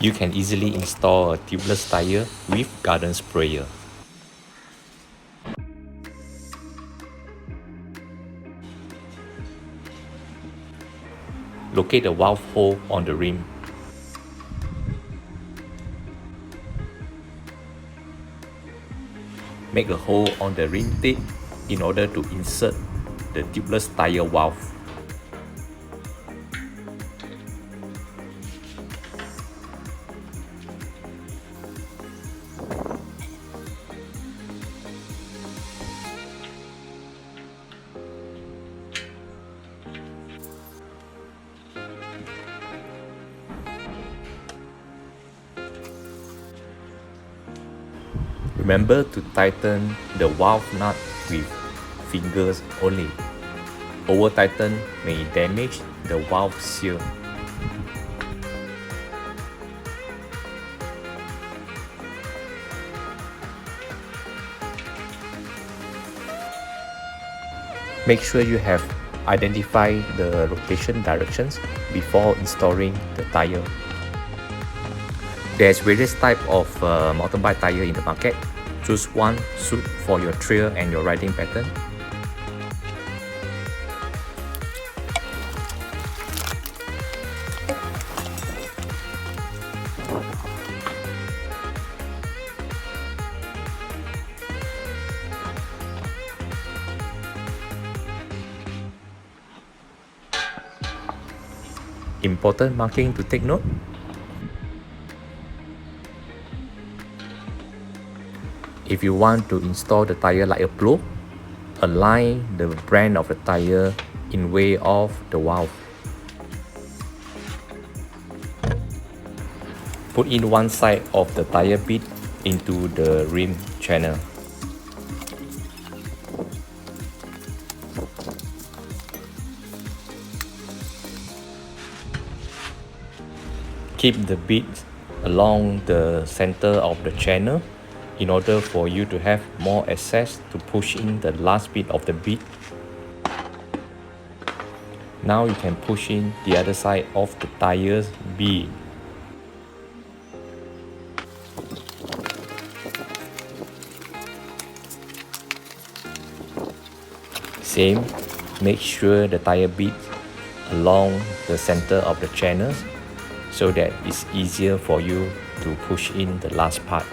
You can easily install a tubeless tire with garden sprayer. Locate the valve hole on the rim. Make a hole on the rim tip in order to insert the tubeless tire valve. Remember to tighten the valve nut with fingers only. Over tighten may damage the valve seal. Make sure you have identified the rotation directions before installing the tire. There's various types of mountain bike tire in the market. Choose one suit for your trail and your riding pattern. Important marking to take note. If you want to install the tire like a pro, align the brand of the tire in way of the valve. Put in one side of the tire bit into the rim channel. Keep the bit along the center of the channel in order for you to have more access to push in the last bit of the bit. Now you can push in the other side of the tire's bead. Same, make sure the tire bead along the center of the channels so that it's easier for you to push in the last part.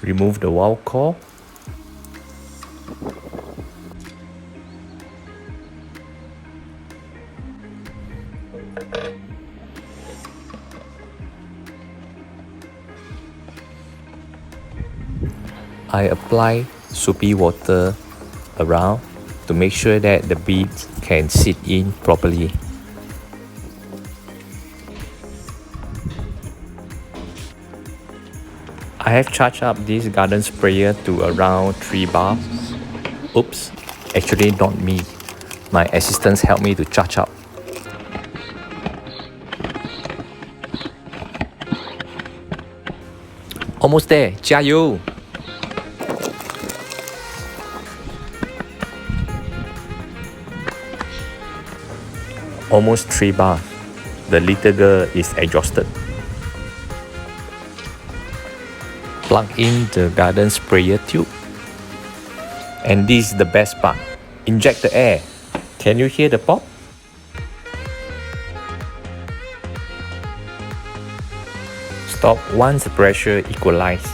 Remove the valve core. I apply soapy water around to make sure that the beads can sit in properly. I have charged up this garden sprayer to around 3 bar. Oops, actually not me. My assistants helped me to charge up. Almost there, 加油! Almost 3 bars. The little girl is exhausted. Plug in the garden sprayer tube. And this is the best part. Inject the air. Can you hear the pop? Stop once the pressure equalizes.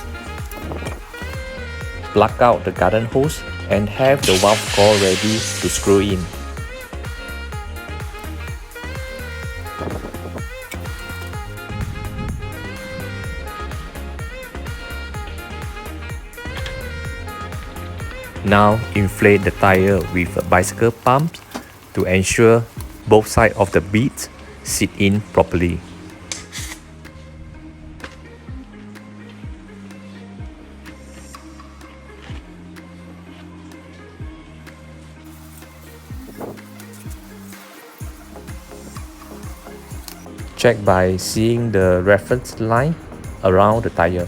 Plug out the garden hose and have the valve core ready to screw in. Now inflate the tire with a bicycle pump to ensure both sides of the beads sit in properly. Check by seeing the reference line around the tire.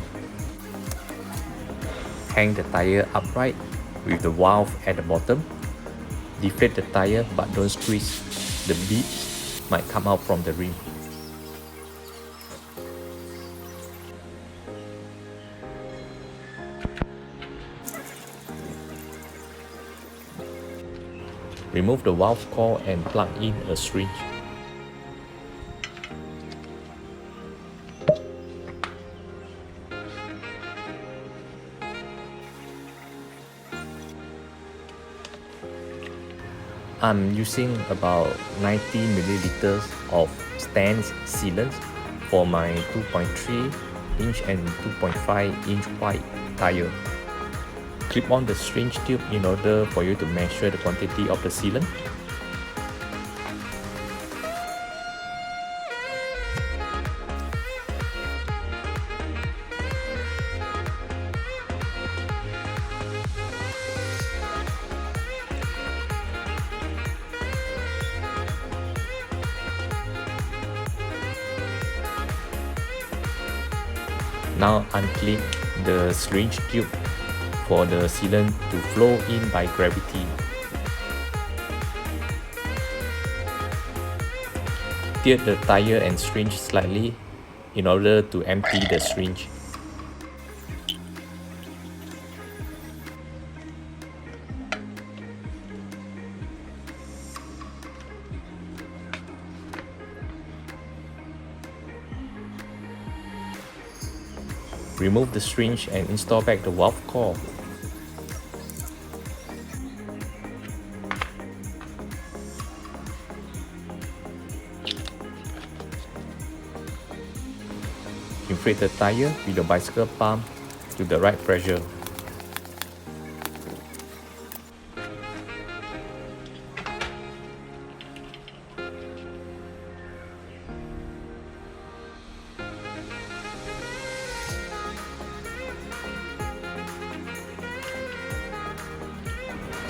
Hang the tire upright with the valve at the bottom. Deflate the tire but don't squeeze. The beads might come out from the rim. Remove the valve core and plug in a syringe. I'm using about 90 milliliters of Stan's sealant for my 2.3 inch and 2.5 inch wide tire. Clip on the syringe tube in order for you to measure the quantity of the sealant. Now unclip the syringe tube for the sealant to flow in by gravity. Tilt the tire and syringe slightly in order to empty the syringe. Remove the syringe and install back the valve core. Inflate the tire with the bicycle pump to the right pressure.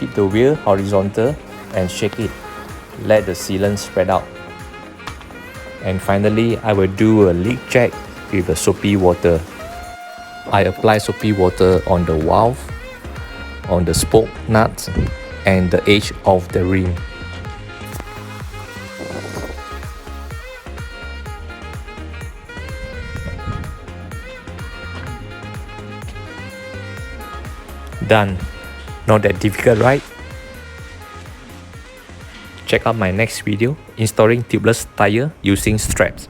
Keep the wheel horizontal and shake it. Let the sealant spread out. And finally, I will do a leak check with the SHOPEE water. I apply SHOPEE water on the valve, on the spoke nuts, and the edge of the rim. Done. Not that difficult, right? Check out my next video installing tubeless tire using straps.